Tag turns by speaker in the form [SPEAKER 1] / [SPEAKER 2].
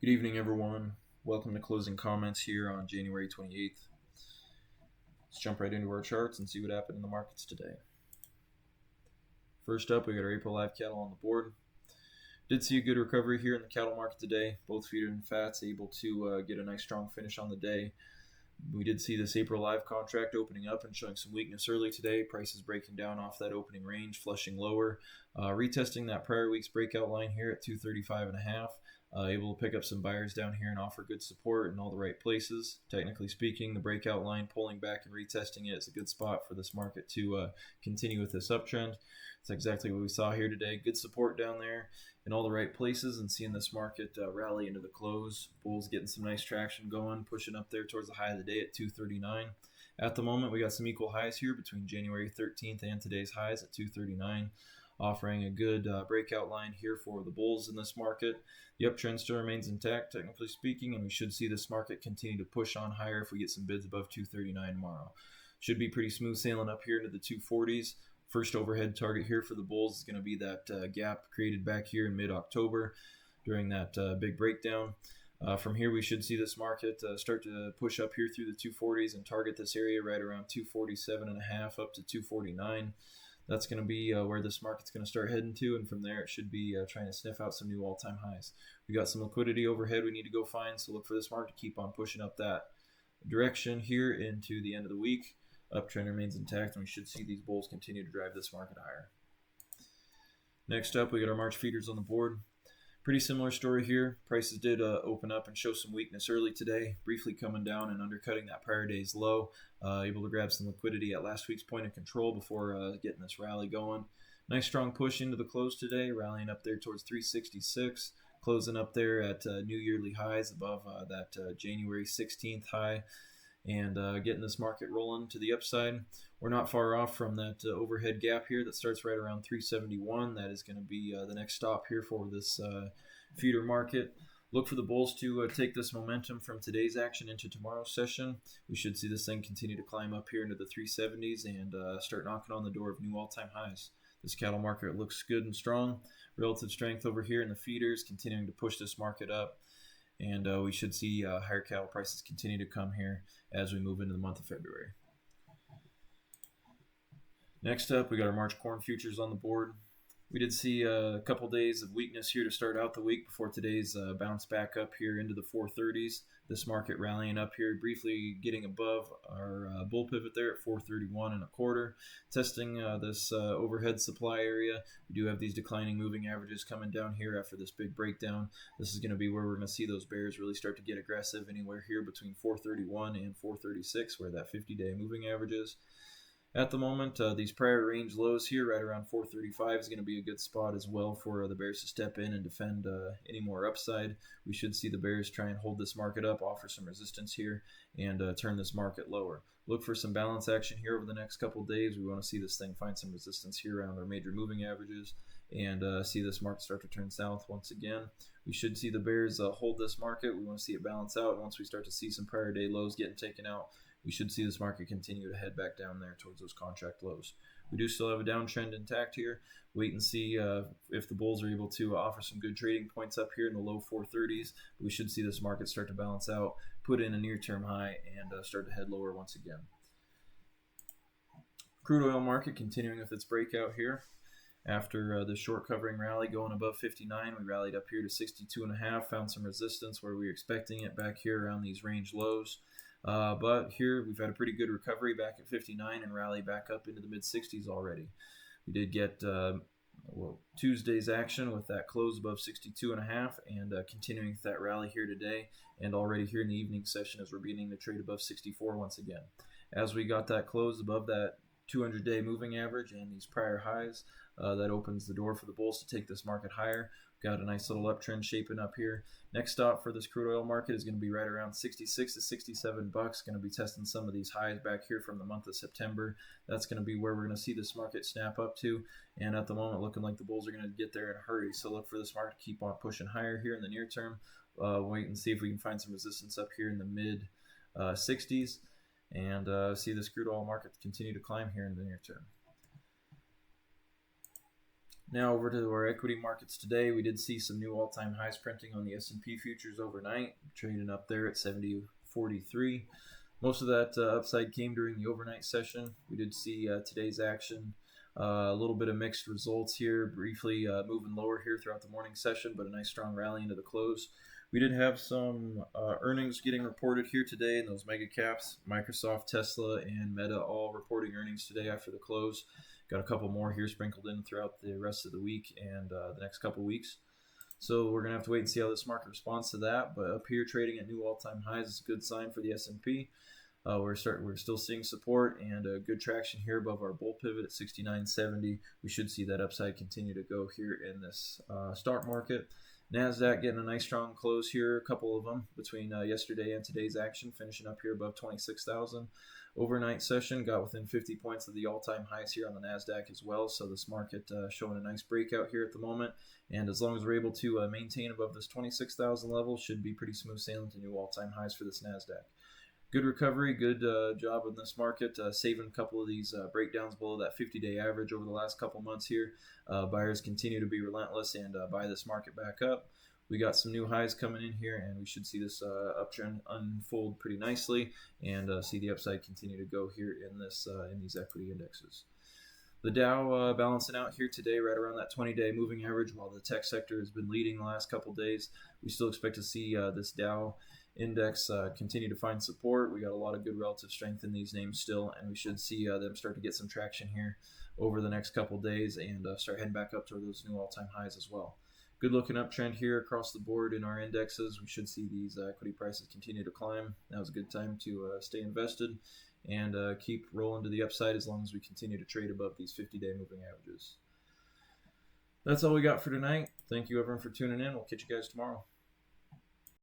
[SPEAKER 1] Good evening, everyone. Welcome to closing comments here on January 28th. Let's jump right into our charts and see what happened in the markets today. First up, we got our April live cattle on the board. Did see a good recovery here in the cattle market today. Both feeder and fats able to get a nice strong finish on the day. We did see this April live contract opening up and showing some weakness early today. Prices breaking down off that opening range, flushing lower, retesting that prior week's breakout line here at 235.5. Able to pick up some buyers down here and offer good support in all the right places. Technically speaking, the breakout line pulling back and retesting it is a good spot for this market to continue with this uptrend. That's exactly what we saw here today. Good support down there in all the right places, and seeing this market rally into the close. Bulls getting some nice traction going, pushing up there towards the high of the day at 239. At the moment, we got some equal highs here between January 13th and today's highs at 239, offering a good breakout line here for the bulls in this market. The uptrend still remains intact, technically speaking, and we should see this market continue to push on higher if we get some bids above 239 tomorrow. Should be pretty smooth sailing up here into the 240s. First overhead target here for the bulls is going to be that gap created back here in mid-October during that big breakdown. From here, we should see this market start to push up here through the 240s and target this area right around 247.5 up to 249. That's going to be where this market's going to start heading to, and from there it should be trying to sniff out some new all-time highs. We got some liquidity overhead we need to go find, so look for this market to keep on pushing up that direction here into the end of the week. Uptrend remains intact, and we should see these bulls continue to drive this market higher. Next up, we got our March feeders on the board. Pretty similar story here. Prices did open up and show some weakness early today, briefly coming down and undercutting that prior day's low. Able to grab some liquidity at last week's point of control before getting this rally going. Nice strong push into the close today, rallying up there towards 366, closing up there at new yearly highs above that January 16th high, and getting this market rolling to the upside. We're not far off from that overhead gap here that starts right around 371. That is going to be the next stop here for this feeder market. Look for the bulls to take this momentum from today's action into tomorrow's session. We should see this thing continue to climb up here into the 370s and start knocking on the door of new all-time highs. This cattle market looks good and strong. Relative strength over here in the feeders, continuing to push this market up. And we should see higher cattle prices continue to come here as we move into the month of February. Next up, we got our March corn futures on the board. We did see a couple days of weakness here to start out the week before today's bounce back up here into the 430s. This market rallying up here, briefly getting above our bull pivot there at 431.25, testing this overhead supply area. We do have these declining moving averages coming down here after this big breakdown. This is going to be where we're going to see those bears really start to get aggressive, anywhere here between 431 and 436, where that 50-day moving average is. At the moment, these prior range lows here right around 435 is going to be a good spot as well for the bears to step in and defend any more upside. We should see the bears try and hold this market up, offer some resistance here, and turn this market lower. Look for some balance action here over the next couple of days. We want to see this thing find some resistance here around our major moving averages and see this market start to turn south once again. We should see the bears hold this market. We want to see it balance out. Once we start to see some prior day lows getting taken out, we should see this market continue to head back down there towards those contract lows. We do still have a downtrend intact here. Wait and see if the bulls are able to offer some good trading points up here in the low 430s. We should see this market start to balance out, put in a near-term high, and start to head lower once again. Crude oil market continuing with its breakout here. After the short covering rally going above 59, we rallied up here to 62.5, found some resistance where we were expecting it back here around these range lows. But here we've had a pretty good recovery back at 59 and rally back up into the mid-60s already. We did get Tuesday's action with that close above 62.5 and continuing with that rally here today, and already here in the evening session as we're beginning to trade above 64 once again. As we got that close above that 200-day moving average and these prior highs, that opens the door for the bulls to take this market higher. Got a nice little uptrend shaping up here. Next stop for this crude oil market is going to be right around 66 to 67 bucks. Going to be testing some of these highs back here from the month of September. That's going to be where we're going to see this market snap up to. And at the moment, looking like the bulls are going to get there in a hurry. So look for this market to keep on pushing higher here in the near term. Wait and see if we can find some resistance up here in the mid 60s, and see this crude oil market continue to climb here in the near term. Now over to our equity markets today. We did see some new all-time highs printing on the S&P futures overnight, trading up there at 70.43. Most of that upside came during the overnight session. We did see today's action. A little bit of mixed results here, briefly moving lower here throughout the morning session, but a nice strong rally into the close. We did have some earnings getting reported here today, and those mega caps, Microsoft, Tesla, and Meta, all reporting earnings today after the close. Got a couple more here sprinkled in throughout the rest of the week and the next couple weeks. So we're gonna have to wait and see how this market responds to that. But up here, trading at new all-time highs is a good sign for the S&P. We're still seeing support and good traction here above our bull pivot at 69.70. We should see that upside continue to go here in this stock market. Nasdaq getting a nice strong close here, a couple of them between yesterday and today's action, finishing up here above 26,000. Overnight session got within 50 points of the all-time highs here on the Nasdaq as well. So this market showing a nice breakout here at the moment. And as long as we're able to maintain above this 26,000 level, should be pretty smooth sailing to new all-time highs for this Nasdaq. Good recovery, good job in this market, saving a couple of these breakdowns below that 50-day average over the last couple months here. Buyers continue to be relentless and buy this market back up. We got some new highs coming in here, and we should see this uptrend unfold pretty nicely and see the upside continue to go here in these equity indexes. The Dow balancing out here today right around that 20-day moving average, while the tech sector has been leading the last couple days. We still expect to see this Dow index continue to find support. We got a lot of good relative strength in these names still, and we should see them start to get some traction here over the next couple days and start heading back up toward those new all-time highs as well. Good looking uptrend here across the board in our indexes. We should see these equity prices continue to climb. That was a good time to stay invested and keep rolling to the upside as long as we continue to trade above these 50-day moving averages. That's all we got for tonight. Thank you everyone for tuning in. We'll catch you guys tomorrow.